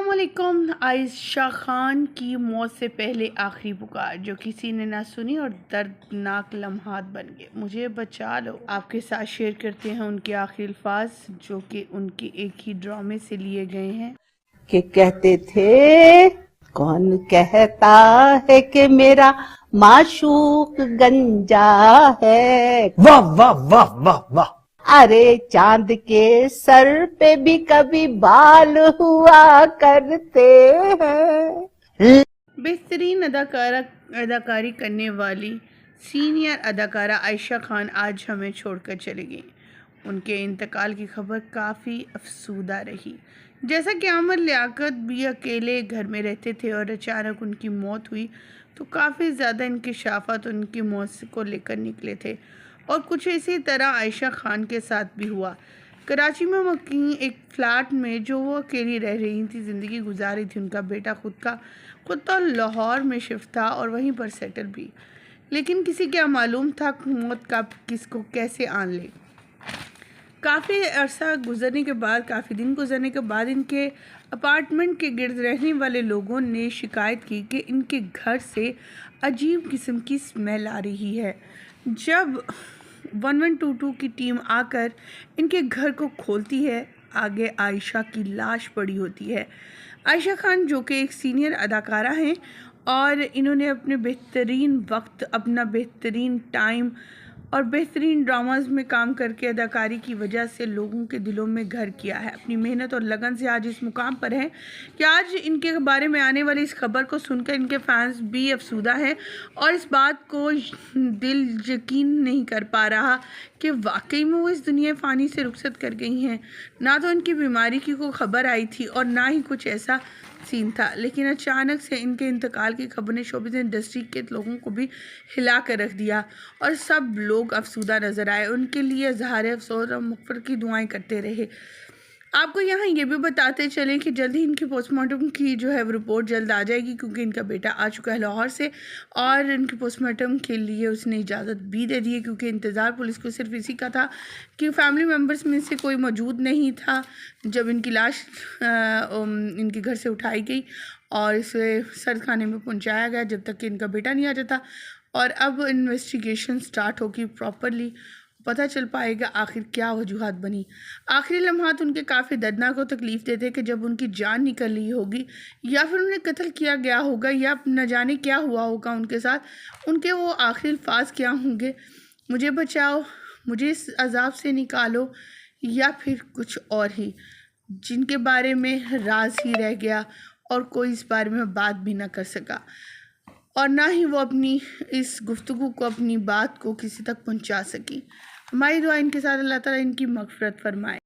السلام علیکم۔ عائشہ خان کی موت سے پہلے آخری پکار جو کسی نے نہ سنی اور دردناک لمحات بن گئے۔ مجھے بچا لو۔ آپ کے ساتھ شیئر کرتے ہیں ان کے آخری الفاظ جو کہ ان کے ایک ہی ڈرامے سے لیے گئے ہیں کہ کہتے تھے کون کہتا ہے کہ میرا معشوق گنجا ہے، واہ واہ واہ واہ واہ۔ ارے چاند کے سر پہ بھی کبھی بال ہوا کرتے ہیں۔ بہترین اداکاری کرنے والی سینئر اداکارہ عائشہ خان آج ہمیں چھوڑ کر چلی گئی۔ ان کے انتقال کی خبر کافی افسردہ رہی۔ جیسا کہ عامر لیاقت بھی اکیلے گھر میں رہتے تھے اور اچانک ان کی موت ہوئی تو کافی زیادہ انکشافات ان کی موت کو لے کر نکلے تھے، اور کچھ اسی طرح عائشہ خان کے ساتھ بھی ہوا۔ کراچی میں مقیم ایک فلیٹ میں جو وہ اکیلی رہ رہی تھی، زندگی گزار رہی تھی۔ ان کا بیٹا خود تو لاہور میں شفٹ تھا اور وہیں پر سیٹل بھی، لیکن کسی کیا معلوم تھا موت کا کس کو کیسے آن لے۔ کافی عرصہ گزرنے کے بعد، کافی دن گزرنے کے بعد ان کے اپارٹمنٹ کے گرد رہنے والے لوگوں نے شکایت کی کہ ان کے گھر سے عجیب قسم کی اسمیل آ رہی ہے۔ جب 1122 کی ٹیم آ کر ان کے گھر کو کھولتی ہے، آگے عائشہ کی لاش پڑی ہوتی ہے۔ عائشہ خان جو کہ ایک سینئر اداکارہ ہیں اور انہوں نے اپنے بہترین وقت، اپنا بہترین ٹائم اور بہترین ڈراماز میں کام کر کے اداکاری کی وجہ سے لوگوں کے دلوں میں گھر کیا ہے، اپنی محنت اور لگن سے آج اس مقام پر ہیں کہ آج ان کے بارے میں آنے والی اس خبر کو سن کر ان کے فینس بھی افسردہ ہیں اور اس بات کو دل یقین نہیں کر پا رہا کہ واقعی میں وہ اس دنیا فانی سے رخصت کر گئی ہیں۔ نہ تو ان کی بیماری کی کوئی خبر آئی تھی اور نہ ہی کچھ ایسا سین تھا، لیکن اچانک سے ان کے انتقال کی خبر نے شوبز انڈسٹری کے لوگوں کو بھی ہلا کر رکھ دیا اور سب لوگ افسردہ نظر آئے، ان کے لیے اظہار افسوس اور مغفرت کی دعائیں کرتے رہے۔ آپ کو یہاں یہ بھی بتاتے چلیں کہ جلد ہی ان کی پوسٹ مارٹم کی جو ہے رپورٹ جلد آ جائے گی، کیونکہ ان کا بیٹا آ چکا ہے لاہور سے اور ان کی پوسٹ مارٹم کے لیے اس نے اجازت بھی دے دی ہے، کیونکہ انتظار پولیس کو صرف اسی کا تھا کہ فیملی ممبرس میں سے کوئی موجود نہیں تھا جب ان کی لاش ان کے گھر سے اٹھائی گئی اور اسے سرد خانے میں پہنچایا گیا جب تک کہ ان کا بیٹا نہیں آ جاتا۔ اور اب انویسٹیگیشن سٹارٹ ہوگی، پراپرلی پتہ چل پائے گا آخر کیا وجوہات بنی۔ آخری لمحات ان کے کافی دردناک و تکلیف دیتے کہ جب ان کی جان نکل رہی ہوگی یا پھر انہیں قتل کیا گیا ہوگا یا نہ جانے کیا ہوا ہوگا ان کے ساتھ، ان کے وہ آخری الفاظ کیا ہوں گے، مجھے بچاؤ، مجھے اس عذاب سے نکالو، یا پھر کچھ اور ہی جن کے بارے میں راز ہی رہ گیا اور کوئی اس بارے میں بات بھی نہ کر سکا، اور نہ ہی وہ اپنی اس گفتگو کو، اپنی بات کو کسی تک پہنچا سکی۔ ہماری دعا ان کے ساتھ، اللہ تعالیٰ ان کی مغفرت فرمائے۔